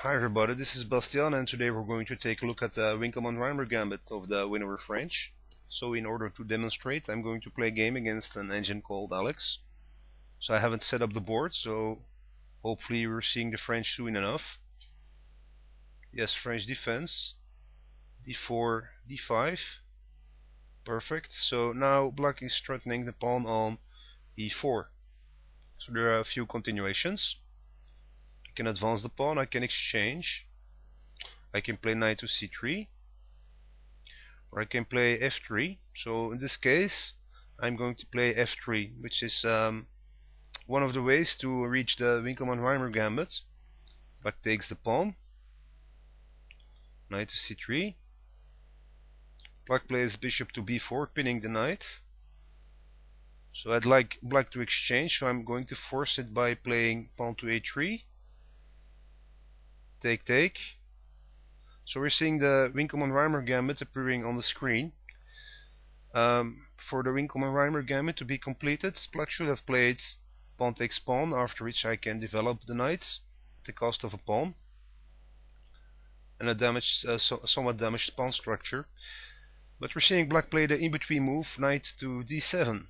Hi everybody, this is Bastiaan, and today we're going to take a look at the Winkelmann-Reimer gambit of the winner French. So in order to demonstrate, I'm going to play a game against an engine called Alex. So I haven't set up the board, so hopefully we're seeing the French soon enough. Yes, French defense, d4, d5, perfect. So now black is threatening the pawn on e4. So there are a few continuations. I can advance the pawn, I can exchange, I can play knight to c3, or I can play f3. So in this case I'm going to play f3, which is one of the ways to reach the Winkelmann-Reimer gambit. Black takes the pawn, knight to c3, black plays bishop to b4, pinning the knight. So I'd like black to exchange, so I'm going to force it by playing pawn to a3, take. So we're seeing the Winkelmann-Reimer gambit appearing on the screen. For the Winkelmann-Reimer gambit to be completed, black should have played pawn takes pawn, after which I can develop the knight at the cost of a pawn and a damaged, somewhat damaged pawn structure. But we're seeing black play the in-between move, knight to d7.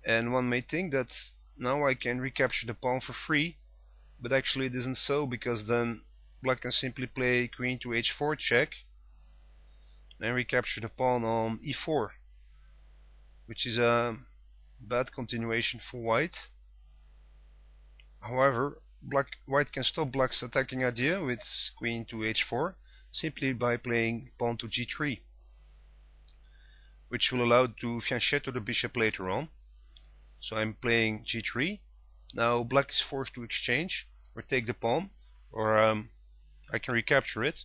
And one may think that now I can recapture the pawn for free, but actually it isn't so, because then black can simply play queen to h4 check and recapture the pawn on e4, which is a bad continuation for white. However, white can stop black's attacking idea with queen to h4 simply by playing pawn to g3, which will allow to fianchetto the bishop later on. So I'm playing g3. Now black is forced to exchange or take the pawn, or I can recapture it.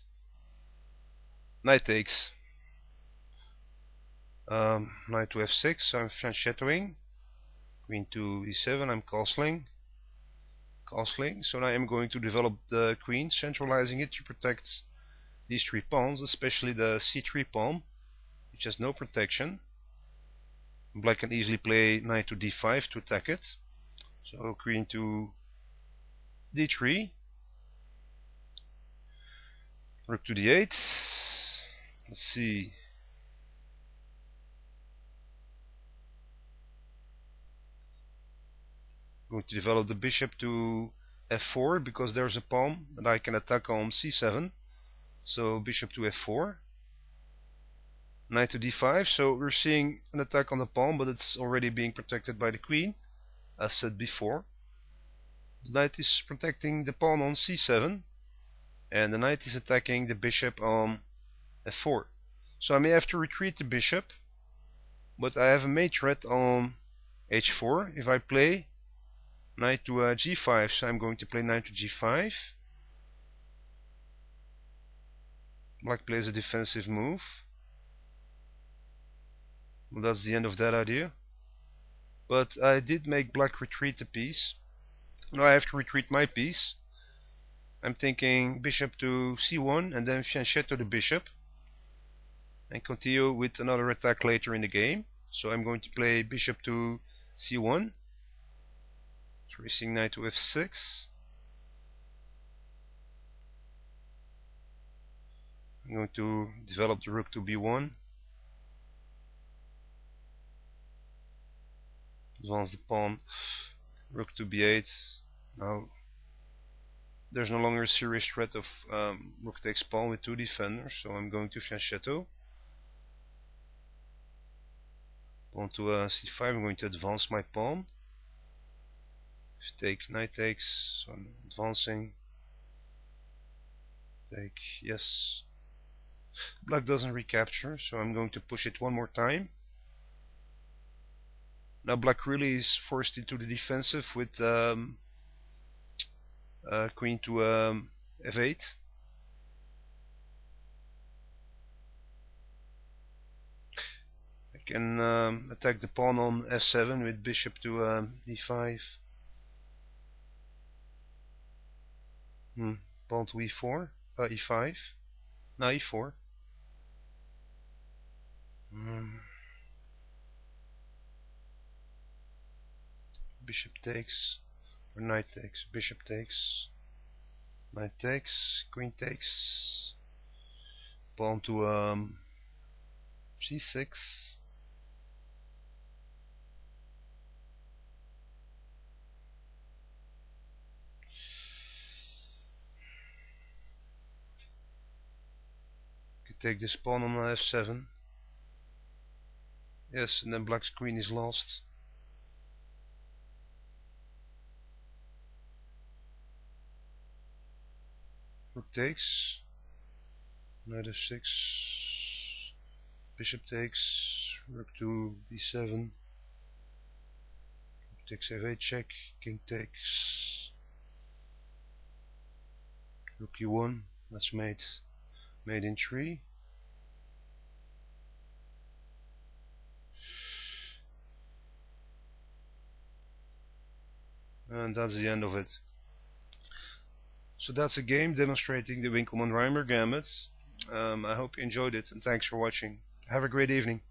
Knight takes, knight to f6, so I'm fianchettoing. Queen to e7, I'm castling. So now I'm going to develop the queen, centralizing it to protect these three pawns, especially the c3 pawn, which has no protection. Black can easily play knight to d5 to attack it. So queen to d3, rook to d8. Let's see. I'm going to develop the bishop to f4 because there's a pawn that I can attack on c7. So bishop to f4. Knight to d5. So we're seeing an attack on the pawn, but it's already being protected by the queen, as said before. The knight is protecting the pawn on c7, and the knight is attacking the bishop on f4. So I may have to retreat the bishop, but I have a mate threat on h4 if I play knight to g5. So I'm going to play knight to g5. Black plays a defensive move. Well, that's the end of that idea. But I did make black retreat the piece. Now I have to retreat my piece. I'm thinking bishop to c1 and then fianchetto the bishop and continue with another attack later in the game. So I'm going to play bishop to c1, tracing knight to f6. I'm going to develop the rook to b1, advance the pawn, rook to b8. Now there's no longer a serious threat of rook takes pawn with two defenders, so I'm going to fianchetto. Pawn to c5, I'm going to advance my pawn. Take, knight takes, so I'm advancing. Take, yes. Black doesn't recapture, so I'm going to push it one more time. Now black really is forced into the defensive with queen to f8. I can attack the pawn on f7 with bishop to d5. Pawn to e4, e5. Now e4. Bishop takes, or knight takes, bishop takes. Knight takes, queen takes, pawn to c6. Could take this pawn on f7. Yes, and then black's queen is lost. Rook takes, knight f6, bishop takes, rook to d7, rook takes f8 check, king takes, rook e1, that's made in 3. And that's the end of it. So that's a game demonstrating the Winkelmann-Reimer gambit. I hope you enjoyed it, and thanks for watching. Have a great evening.